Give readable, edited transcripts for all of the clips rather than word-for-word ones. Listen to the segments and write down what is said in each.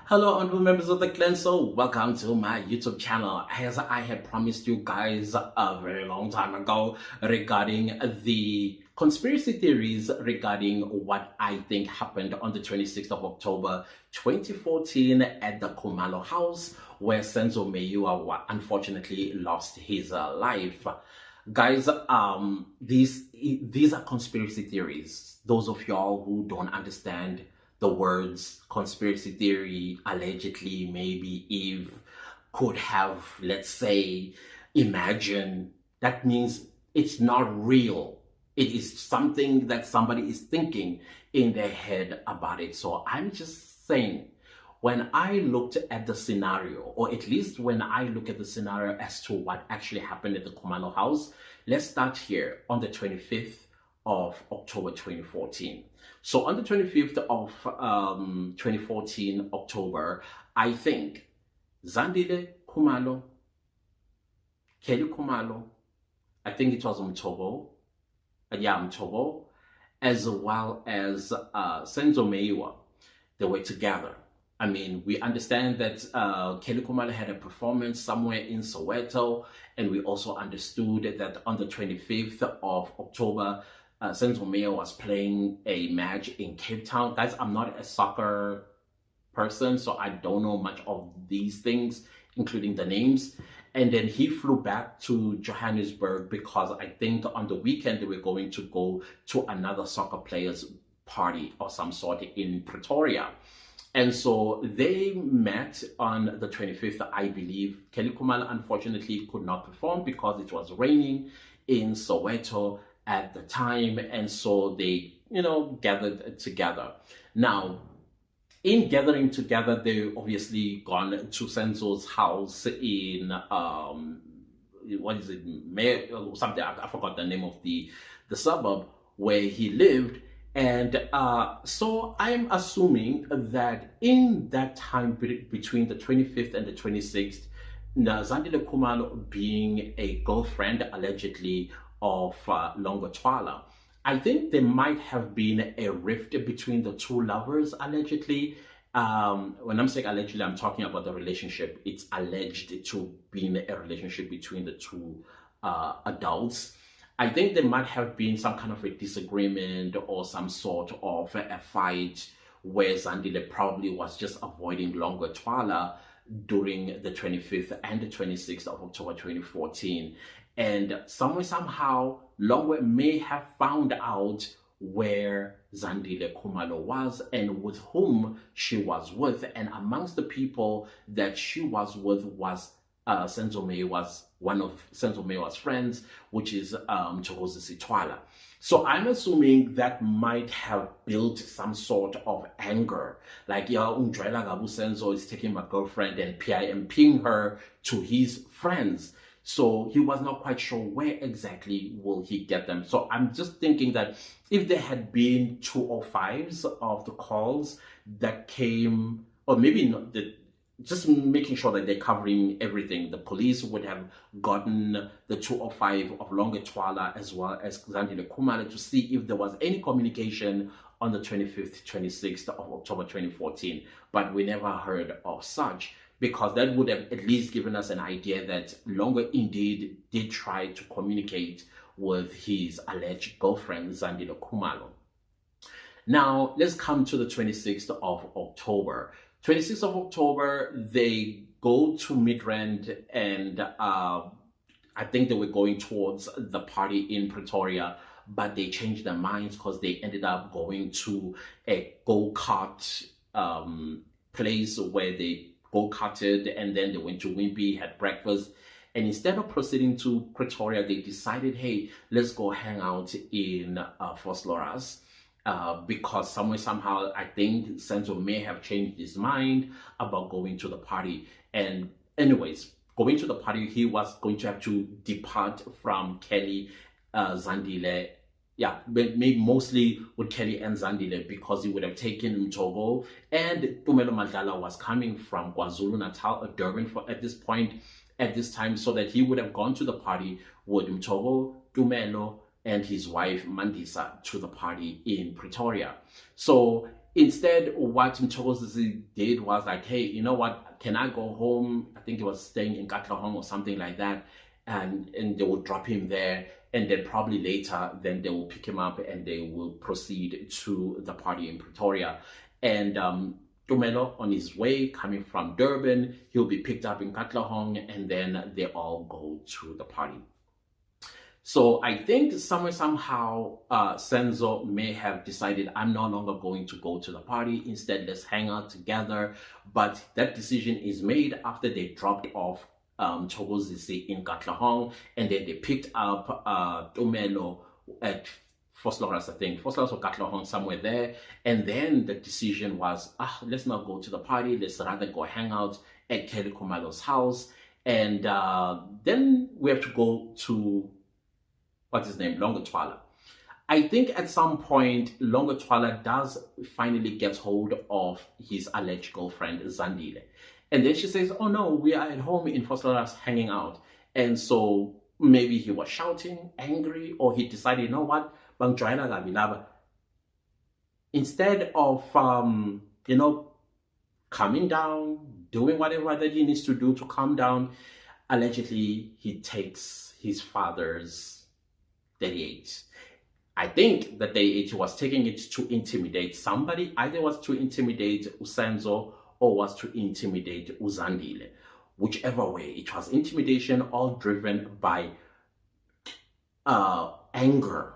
Hello, honorable members of the clan. So, welcome to my YouTube channel. As I had promised you guys a very long time ago regarding the conspiracy theories regarding what I think happened on the 26th of October 2014 at the Khumalo house, where Senzo Meyiwa unfortunately lost his life. Guys, these are conspiracy theories. Those of y'all who don't understand the words conspiracy theory, allegedly, maybe Eve could have, let's say, imagined, that means it's not real. It is something that somebody is thinking in their head about it. So I'm just saying, when I looked at the scenario, or at least when I look at the scenario as to what actually happened at the Khumalo house, let's start here on the 25th of October 2014. So on the 25th of 2014 October, I think Zandile Khumalo, Kelly Khumalo, I think it was Mtobo, Mtobo, as well as Senzo Meyiwa, they were together. I mean, we understand that Kelly Khumalo had a performance somewhere in Soweto, and we also understood that on the 25th of October, Senzo Meyiwa was playing a match in Cape Town. Guys, I'm not a soccer person, so I don't know much of these things, including the names. And then he flew back to Johannesburg because I think on the weekend they were going to go to another soccer players' party or some sort in Pretoria. And so they met on the 25th, I believe. Kelly Khumalo unfortunately could not perform because it was raining in Soweto at the time, and so they, gathered together. Now, in gathering together, they obviously gone to Senzo's house in what is it, or something? I forgot the name of the suburb where he lived, and so I'm assuming that in that time between the 25th and the 26th, Zandile Khumalo being a girlfriend allegedly of Longo Twala, I think there might have been a rift between the two lovers allegedly. When I'm saying allegedly, I'm talking about the relationship. It's alleged to be a relationship between the two adults. I think there might have been some kind of a disagreement or some sort of a fight where Zandile probably was just avoiding Longo Twala during the 25th and the 26th of October 2014. And somehow, Longo may have found out where Zandile Khumalo was and with whom she was with. And amongst the people that she was with was Senzo Meyiwa's, one of Senzo Meyiwa's friends, which is Thokozisi Twala. So I'm assuming that might have built some sort of anger. Like, Undrela Gabu Senzo is taking my girlfriend and PIMPing her to his friends. So he was not quite sure where exactly will he get them. So I'm just thinking that if there had been 205s of the calls that came, or maybe not, just making sure that they're covering everything. The police would have gotten the 205 of Longo Twala as well as Zandile Khumalo to see if there was any communication on the 25th, 26th of October 2014. But we never heard of such, because that would have at least given us an idea that Longo indeed did try to communicate with his alleged girlfriend, Zandile Khumalo. Now, let's come to the 26th of October. 26th of October, they go to Midrand, and I think they were going towards the party in Pretoria, but they changed their minds because they ended up going to a go-kart place where they go-karted, and then they went to Wimpy, had breakfast. And instead of proceeding to Pretoria, they decided, hey, let's go hang out in Vosloorus. Because somehow, I think Senzo may have changed his mind about going to the party. And anyways, going to the party, he was going to have to depart from Kelly, Zandile, maybe mostly with Kelly and Zandile, because he would have taken Mtobo, and Tumelo Madlala was coming from KwaZulu-Natal, Durban at this time, so that he would have gone to the party with Mtobo, Tumelo, and his wife Mandisa to the party in Pretoria. So instead, what Mchokozizi did was like, hey, you know what? Can I go home? I think he was staying in Katlehong or something like that. And they will drop him there. And then probably later, then they will pick him up and they will proceed to the party in Pretoria. And Tumelo, on his way coming from Durban, he'll be picked up in Katlehong, and then they all go to the party. So I think somehow, Senzo may have decided, I'm no longer going to go to the party. Instead, let's hang out together. But that decision is made after they dropped off Thokozisi in Katlehong, and then they picked up Tumelo at Vosloorus, I think, Vosloorus or Katlehong, somewhere there. And then the decision was, let's not go to the party. Let's rather go hang out at Kelly Khumalo's house. And then we have to go to, what's his name, Longotwala. I think at some point, Longotwala does finally get hold of his alleged girlfriend, Zandile. And then she says, oh no, we are at home in Vosloorus hanging out. And so maybe he was shouting, angry, or he decided, you know what, instead of, calming down, doing whatever that he needs to do to calm down, allegedly he takes his father's 38. I think that 38 was taking it to intimidate somebody. Either was to intimidate Senzo or was to intimidate Uzandile. Whichever way, it was intimidation, all driven by anger.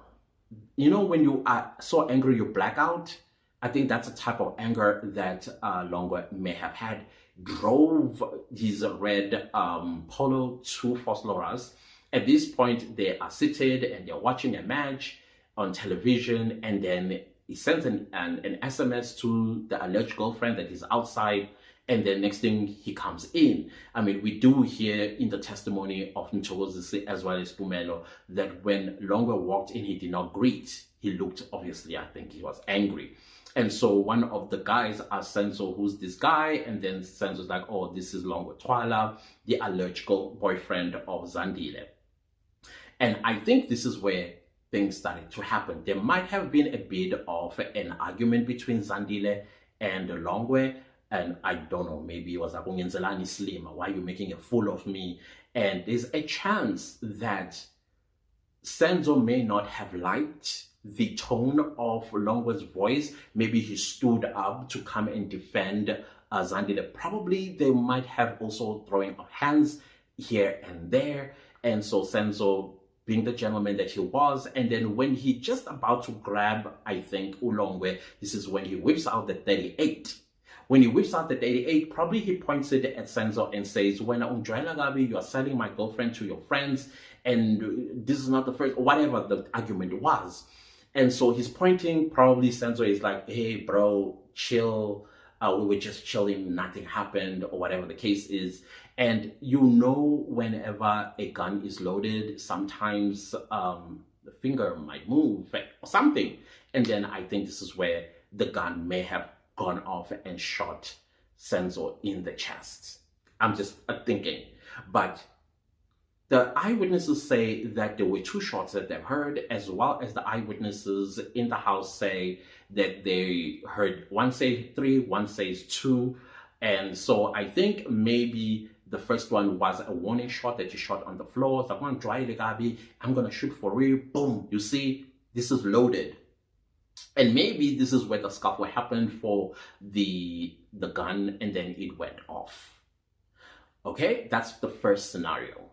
You know, when you are so angry, you black out. I think that's a type of anger that Longwe may have had. Drove his red polo to Vosloorus. At this point, they are seated and they're watching a match on television, and then he sends an SMS to the alleged girlfriend that is outside, and then next thing he comes in. I mean, we do hear in the testimony of Mchokozisi as well as Tumelo that when Longwe walked in, he did not greet. He looked, obviously, I think he was angry. And so one of the guys asked Senzo, who's this guy? And then Senzo's like, oh, this is Longotwala, the alleged boyfriend of Zandile. And I think this is where things started to happen. There might have been a bit of an argument between Zandile and Longwe. And I don't know, maybe it was like, why are you making a fool of me? And there's a chance that Senzo may not have liked the tone of Longwe's voice. Maybe he stood up to come and defend Zandile. Probably they might have also throwing of hands here and there. And so Senzo, being the gentleman that he was, and then when he just about to grab, I think, Ulongwe, this is when he whips out the 38. When he whips out the 38, probably he points it at Senzo and says, when Gabi, you are selling my girlfriend to your friends, and this is not the first, whatever the argument was. And so he's pointing, probably Senzo is like, hey, bro, chill. We were just chilling, nothing happened, or whatever the case is. And you know, whenever a gun is loaded, sometimes the finger might move or something. And then I think this is where the gun may have gone off and shot Senzo in the chest. I'm just thinking. But the eyewitnesses say that there were 2 shots that they've heard, as well as the eyewitnesses in the house say that they heard one say 3, one says 2. And so I think maybe the first one was a warning shot that you shot on the floor. It's like, I'm going to shoot for real. Boom. You see, this is loaded. And maybe this is where the scuffle happened for the gun, and then it went off. Okay, that's the first scenario.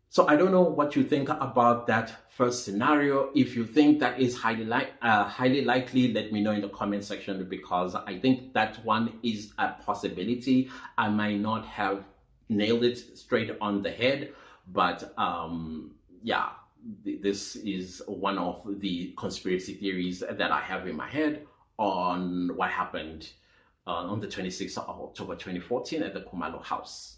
So I don't know what you think about that first scenario. If you think that is highly likely, let me know in the comment section, because I think that one is a possibility. I might not have nailed it straight on the head, but yeah, this is one of the conspiracy theories that I have in my head on what happened on the 26th of October 2014 at the Khumalo house.